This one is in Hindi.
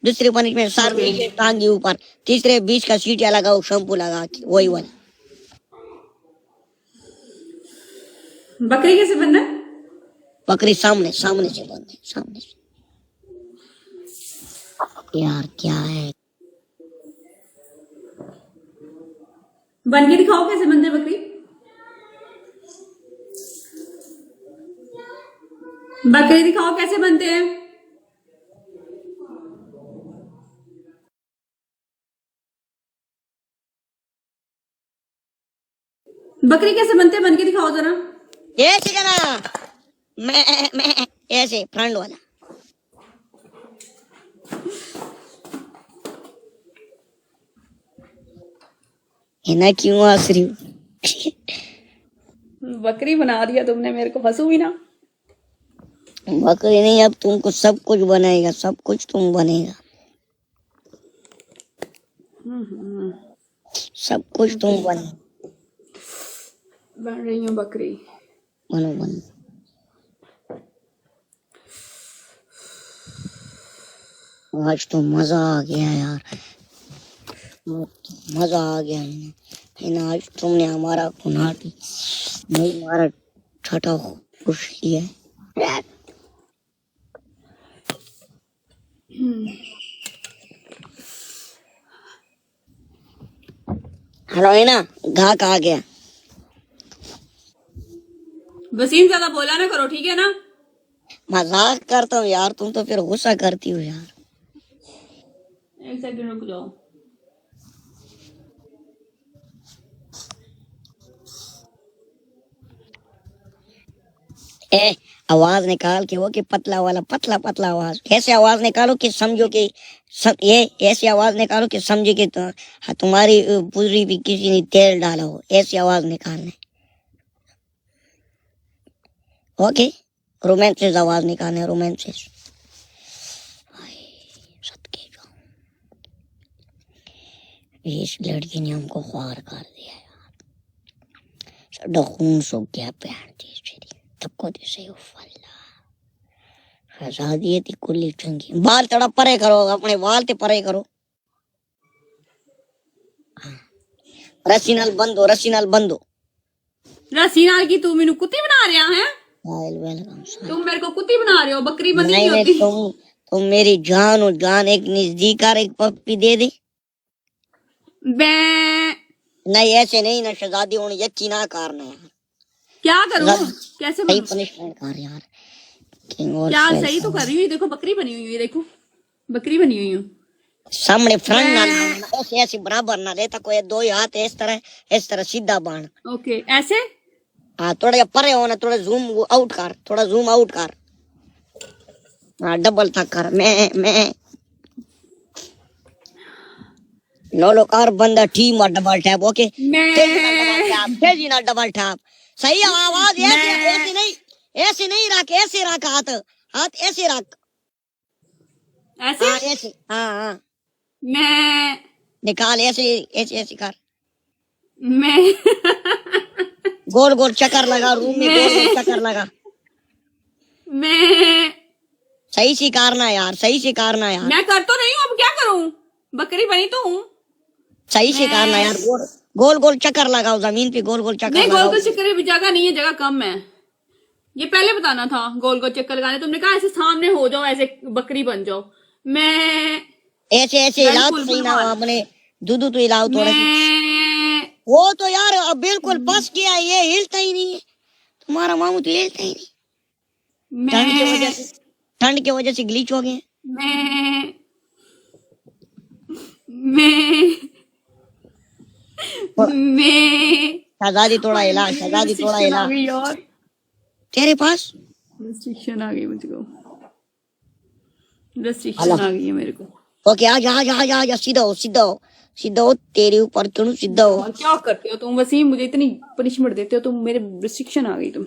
दूसरी पनिशमेंट सर नीचे टांगी ऊपर, तीसरे 20 का सीटियां लगाओ शैम्पू लगा के, वही वाला। बकरी कैसे बनना है? बकरी सामने सामने से बनना है, सामने से। यार क्या है, बन के दिखाओ कैसे बनते हैं बकरी। बकरी दिखाओ कैसे बनते हैं। बकरी कैसे बनते हैं, बन के दिखाओ जरा। ऐसे करना, मैं ऐसे फ्रंट वाला। ना क्यों हंस रही हूँ? बकरी बना दिया तुमने मेरे को, हंसू भी ना। बकरी नहीं, अब तुमको सब कुछ बनाएगा, सब कुछ तुम बनेगा, सब कुछ तुम बनो। बन रही हूँ बकरी। बनो बनो। आज तो मजा आ गया यार, मजा आ गया इन्हें। आज तुमने हमारा कुनाटी नहीं, हमारा छठा खुश लिया है। हेलो है ना, घा कहा गया। वसीम ज्यादा बोला ना करो, ठीक है ना। मजाक करता हूँ यार, तुम तो फिर गुस्सा करती हो यार। एक सेकंड रुक जाओ। ए आवाज निकाल के वो कि पतला वाला, पतला पतला आवाज, ऐसे आवाज निकालो कि समझो कि ये ऐसी आवाज निकालो कि समझे कि तुम्हारी पूरी भी किसी ने तेल डाला हो, ऐसी आवाज निकालना। ओके, रोमांसिस आवाज निकालना है, रोमांसिस। इस लड़की ने हमको ख्वार कर दिया यार, साडा खून सूख गया पैर दी सबको दिसे उफल्ला। शहजादी थी कुली चंगी। बाल थोड़ा परे करो, अपने बाल ते परे करो। रस्सी नाल बंदो, रस्सी नाल बंदो। रस्सी नाल की तू मेनू कुत्ती बना रहा है। वेलकम। तुम मेरे को कुत्ती बना रहे हो, बकरी बनी नहीं नहीं होती। तुम मेरी जान हो जान, एक नजदीक आ, एक पप्पी दे दे। नहीं ऐसे नहीं ना, शहजादी होने यकीन ना करना यार। क्या करूं, कैसे सही पनिशमेंट कर यार। क्या सही तो कर रही हूँ, देखो बकरी बनी हुई है, देखो बकरी बनी हुई हूँ। सामने फ्रंट ना ऐसे ऐसे बराबर ना लेता, कोई दो हाथ इस तरह सीधा बाण। ओके ऐसे। हाँ थोड़ा परे हो ना, थोड़ा जूम आउट कर, थोड़ा जूम आउट कर। हाँ डबल था कर। मैं लो कार बंदा टीम और डबल टैप। ओके तेजी ना डबल टैप। सही आवाज ऐसे नहीं, ऐसे नहीं रख, ऐसे रख हाथ, हाथ ऐसे रख, ऐसे। हाँ ऐसे, हाँ हाँ मैं निकाल, ऐसे ऐसे ऐसे कर। मैं गोल गोल चक्कर लगा रूम में, गोल गोल चक्कर लगा। मैं सही से करना यार, सही से करना यार। मैं कर तो नहीं हूँ, अब क्या करूँ, बकरी बनी तो हूँ। सही से करना यार, गोल गोल चक्कर लगाओ जमीन पे, गोल गोल चक्कर नहीं लगाओ। गोल गोल चक्कर की जगह नहीं है, जगह कम है। ये पहले बताना था, गोल गोल चक्कर लगाने। तुमने कहा ऐसे सामने हो जाओ, ऐसे बकरी बन जाओ। मैं ऐसे ऐसे हिलाओ तो सही ना, अपने दूधू तो हिलाओ थोड़ा सा। वो तो यार अब बिल्कुल फंस गया, ये हिलता ही नहीं है तुम्हारा मामू, तो हिलता ही नहीं। ठंड की वजह से ग्लिच हो गए। शहजादी थोड़ा हिला, शहजादी थोड़ा हिला। तेरे पास रेस्ट्रिक्शन आ गई मुझको, रेस्ट्रिक्शन आ गई है मेरे को। ओके आ जा आ जा आ जा आ जा, सीधा हो सीधा हो सीधा हो, तेरे ऊपर क्यों सीधा हो। क्या करते हो तुम वसीम, मुझे इतनी पनिशमेंट देते हो तुम, मेरे रेस्ट्रिक्शन आ गई तुम।